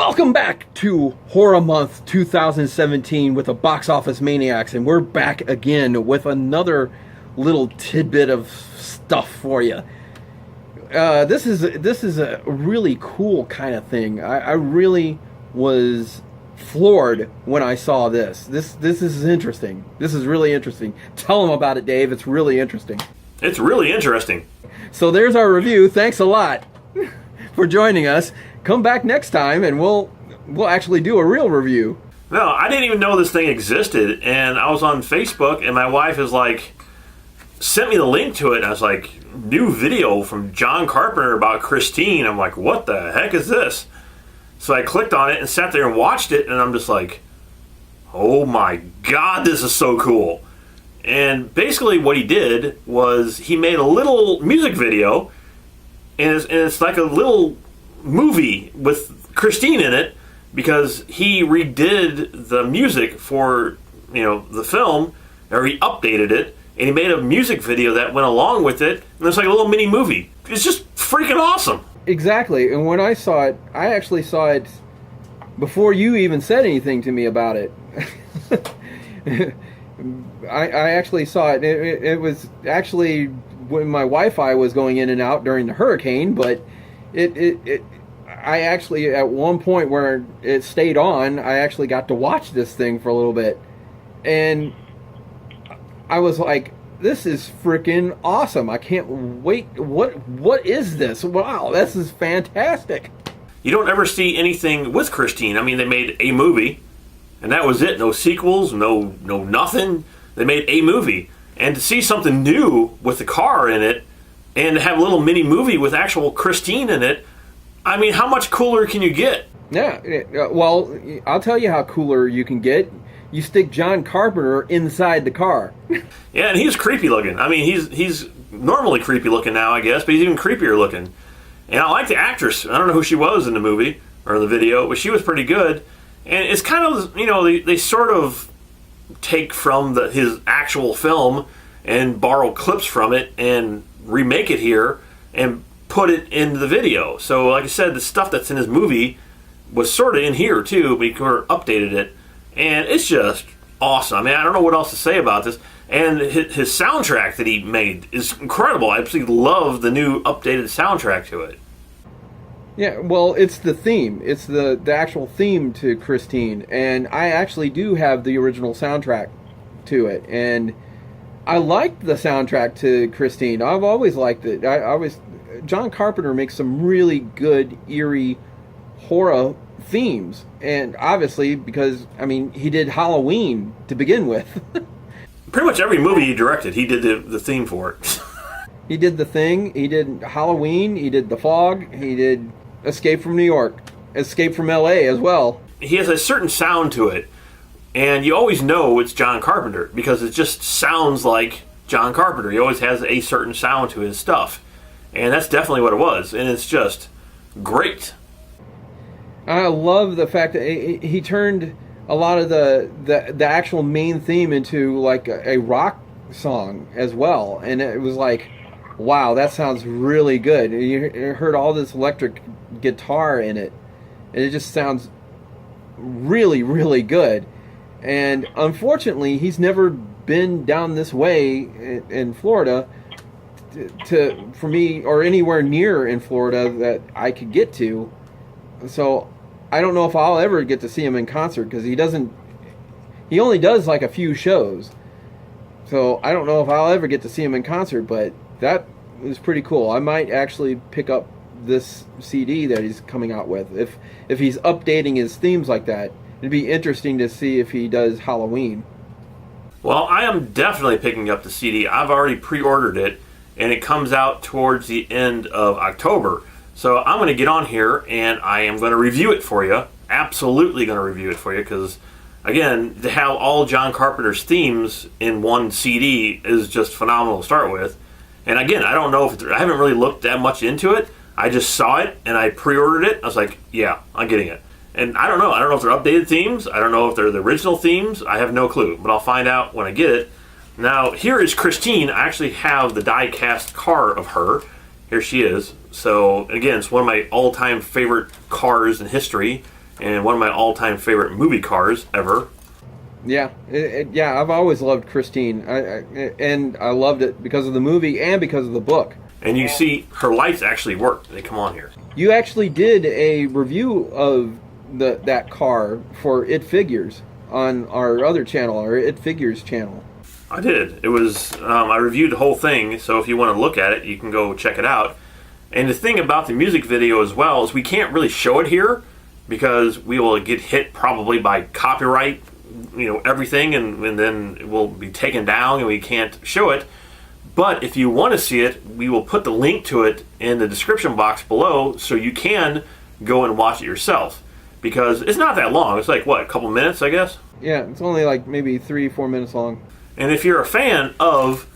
Welcome back to Horror Month 2017 with the Box Office Maniacs, and we're back again with another little tidbit of stuff for you. This is a really cool kind of thing. I really was floored when I saw this. This is interesting. This is really interesting. Tell them about it, Dave. It's really interesting. It's really interesting. So there's our review. Thanks a lot for joining us. Come back next time and we'll actually do a real review. No, I didn't even know this thing existed, and I was on Facebook and my wife is like, sent me the link to it, and I was like, new video from John Carpenter about Christine. I'm like, what the heck is this? So I clicked on it and sat there and watched it, and I'm just like, oh my god, this is so cool. And basically what he did was he made a little music video, and it's like a little movie with Christine in it, because he redid the music for, the film, or he updated it, and he made a music video that went along with it, and it's like a little mini movie. It's just freaking awesome. Exactly, and when I saw it, I actually saw it before you even said anything to me about it. I actually saw it. It was actually when my Wi-Fi was going in and out during the hurricane, but I actually, at one point where it stayed on, I actually got to watch this thing for a little bit. And I was like, this is freaking awesome. I can't wait. What is this? Wow, this is fantastic. You don't ever see anything with Christine. I mean, they made a movie, and that was it. No sequels, no nothing. They made a movie. And to see something new with the car in it, and to have a little mini movie with actual Christine in it, I mean, how much cooler can you get? Yeah, well, I'll tell you how cooler you can get. You stick John Carpenter inside the car. Yeah, and he's creepy looking. I mean, he's normally creepy looking now, I guess, but he's even creepier looking. And I like the actress. I don't know who she was in the movie or the video, but she was pretty good. And it's kind of, they sort of take from his actual film and borrow clips from it and remake it here and put it into the video. So, like I said, the stuff that's in his movie was sort of in here too, but he updated it. And it's just awesome. I mean, I don't know what else to say about this. And his soundtrack that he made is incredible. I absolutely love the new updated soundtrack to it. Yeah, well, it's the theme. It's the actual theme to Christine. And I actually do have the original soundtrack to it. And I liked the soundtrack to Christine. I've always liked it. John Carpenter makes some really good, eerie horror themes. And obviously, because, he did Halloween to begin with. Pretty much every movie he directed, he did the theme for it. He did The Thing, he did Halloween, he did The Fog, he did Escape from New York, Escape from L.A. as well. He has a certain sound to it, and you always know it's John Carpenter, because it just sounds like John Carpenter. He always has a certain sound to his stuff. And that's definitely what it was, and it's just great. I love the fact that he turned a lot of the actual main theme into like a rock song as well, and it was like, wow, that sounds really good. You heard all this electric guitar in it, and it just sounds really, really good. And unfortunately, he's never been down this way in Florida for me, or anywhere near in Florida that I could get to. So I don't know if I'll ever get to see him in concert, because he only does like a few shows. So I don't know if I'll ever get to see him in concert, but that is pretty cool. I might actually pick up this CD that he's coming out with. If he's updating his themes like that, it'd be interesting to see if he does Halloween. Well, I am definitely picking up the CD. I've already pre-ordered it, and it comes out towards the end of October. So I'm going to get on here, and I am going to review it for you. Absolutely going to review it for you, because, again, to have all John Carpenter's themes in one CD is just phenomenal to start with. And again, I don't know I haven't really looked that much into it. I just saw it, and I pre-ordered it. I was like, yeah, I'm getting it. And I don't know. I don't know if they're updated themes. I don't know if they're the original themes. I have no clue, but I'll find out when I get it. Now, here is Christine. I actually have the die-cast car of her. Here she is. So, again, it's one of my all-time favorite cars in history. and one of my all-time favorite movie cars ever. Yeah, yeah. I've always loved Christine, and I loved it because of the movie and because of the book. And you see, her lights actually work. They come on here. You actually did a review of that car for It Figures on our other channel, our It Figures channel. I did. It was I reviewed the whole thing, so if you want to look at it, you can go check it out. And the thing about the music video as well is we can't really show it here because we will get hit probably by copyright, everything, and then it will be taken down and we can't show it. But if you want to see it, we will put the link to it in the description box below so you can go and watch it yourself. Because it's not that long. It's like, what, a couple minutes, I guess? Yeah, it's only like maybe 3-4 minutes long. And if you're a fan of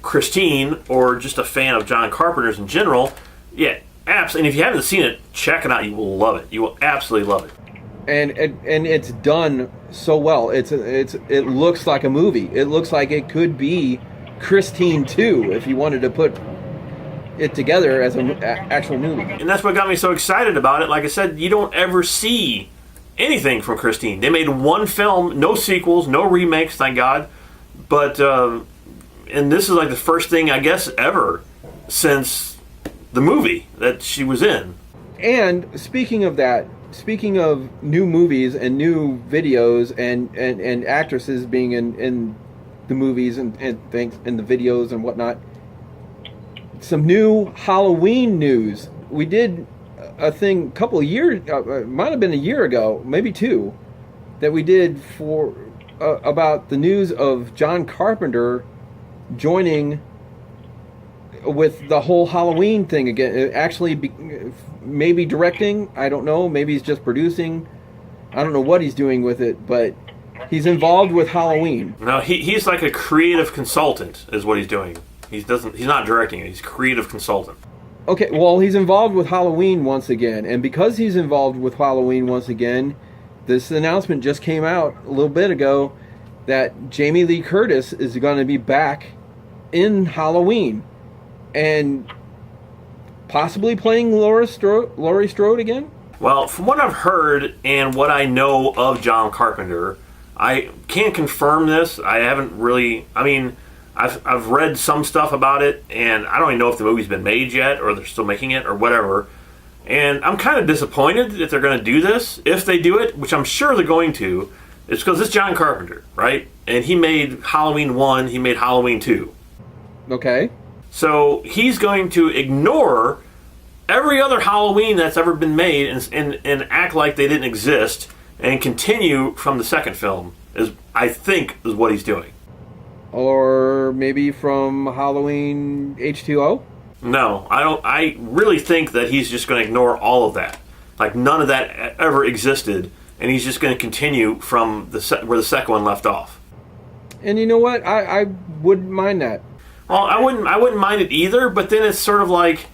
Christine or just a fan of John Carpenter's in general, yeah, absolutely. And if you haven't seen it, check it out. You will love it. You will absolutely love it. And it's done so well. It looks like a movie. It looks like it could be Christine 2 if you wanted to put it together as an actual movie. And that's what got me so excited about it. Like I said, you don't ever see anything from Christine. They made one film, no sequels, no remakes, thank God. But, and this is like the first thing, I guess, ever since the movie that she was in. And speaking of that, speaking of new movies and new videos and actresses being in the movies and things, and the videos and whatnot, some new Halloween news. We did a thing a couple of years, might have been a year ago, maybe 2, that we did for about the news of John Carpenter joining with the whole Halloween thing again. Actually, maybe directing. I don't know. Maybe he's just producing. I don't know what he's doing with it, but he's involved with Halloween. No, he's like a creative consultant, is what he's doing. He's not directing it. He's a creative consultant. Okay, well, he's involved with Halloween once again, and because he's involved with Halloween once again, this announcement just came out a little bit ago that Jamie Lee Curtis is going to be back in Halloween and possibly playing Laurie Strode again. Well, from what I've heard and what I know of John Carpenter, I can't confirm this. I haven't really. I mean, I've read some stuff about it, and I don't even know if the movie's been made yet, or they're still making it, or whatever. And I'm kind of disappointed that they're going to do this. If they do it, which I'm sure they're going to, it's because it's John Carpenter, right? And he made Halloween 1, he made Halloween 2. Okay. So he's going to ignore every other Halloween that's ever been made and act like they didn't exist and continue from the second film, I think is what he's doing. Or maybe from Halloween H2O? No, I don't. I really think that he's just going to ignore all of that. Like none of that ever existed, and he's just going to continue from where the second one left off. And you know what? I wouldn't mind that. Well, I wouldn't mind it either. But then it's sort of like,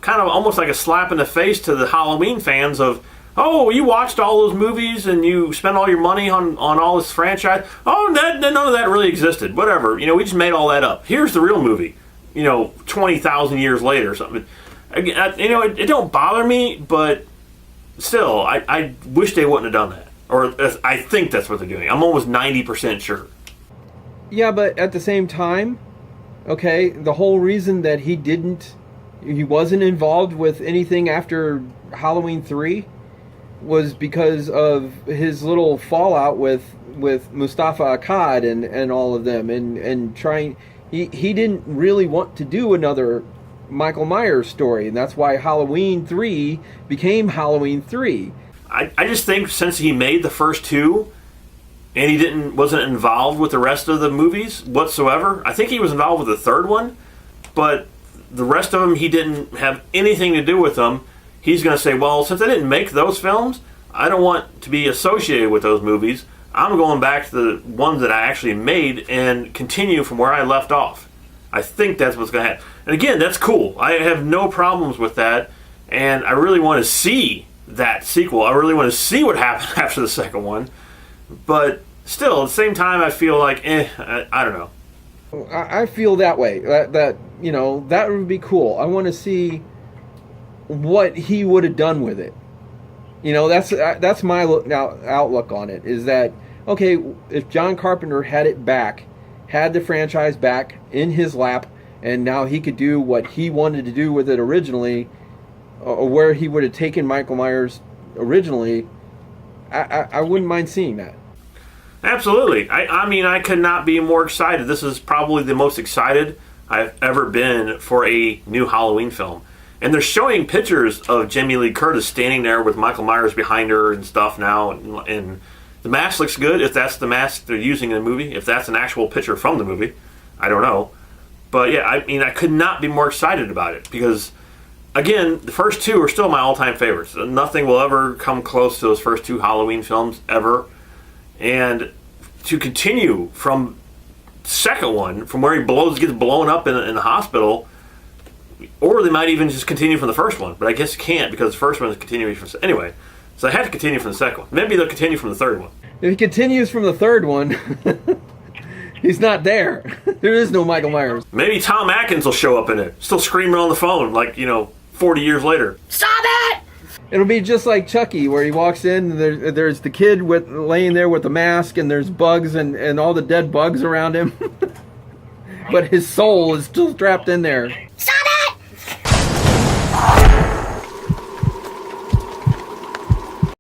kind of almost like a slap in the face to the Halloween fans of, oh, you watched all those movies and you spent all your money on all this franchise. Oh, none of that really existed. Whatever. We just made all that up. Here's the real movie. 20,000 years later or something. It don't bother me, but still, I wish they wouldn't have done that. Or I think that's what they're doing. I'm almost 90% sure. Yeah, but at the same time, okay, the whole reason that he wasn't involved with anything after Halloween 3 was because of his little fallout with Mustafa Akkad and all of them and trying. He didn't really want to do another Michael Myers story, and that's why Halloween 3 became Halloween 3. I just think since he made the first 2 and he wasn't involved with the rest of the movies whatsoever. I think he was involved with the third one, but the rest of them he didn't have anything to do with them. He's going to say, well, since I didn't make those films, I don't want to be associated with those movies. I'm going back to the ones that I actually made and continue from where I left off. I think that's what's going to happen. And again, that's cool. I have no problems with that, and I really want to see that sequel. I really want to see what happened after the second one. But still, at the same time, I feel like, I don't know. I feel that way. That would be cool. I want to see what he would have done with it. You know, that's my outlook on it. Is that okay? If John Carpenter had it back, had the franchise back in his lap, and now he could do what he wanted to do with it originally, or where he would have taken Michael Myers originally, I wouldn't mind seeing that. Absolutely. I mean, I could not be more excited. This is probably the most excited I've ever been for a new Halloween film. And they're showing pictures of Jamie Lee Curtis standing there with Michael Myers behind her and stuff now. And the mask looks good, if that's the mask they're using in the movie. If that's an actual picture from the movie, I don't know. But yeah, I mean, I could not be more excited about it. Because, again, the first two are still my all-time favorites. Nothing will ever come close to those first two Halloween films, ever. And to continue from the second one, from where he gets blown up in the hospital, or they might even just continue from the first one. But I guess you can't, because the first one is continuing from... Anyway, so I had to continue from the second one. Maybe they'll continue from the third one. If he continues from the third one, he's not there. There is no Michael Myers. Maybe Tom Atkins will show up in it, still screaming on the phone, like, 40 years later. Stop it! It'll be just like Chucky, where he walks in, and there's the kid laying there with the mask, and there's bugs and all the dead bugs around him. But his soul is still trapped in there. Stop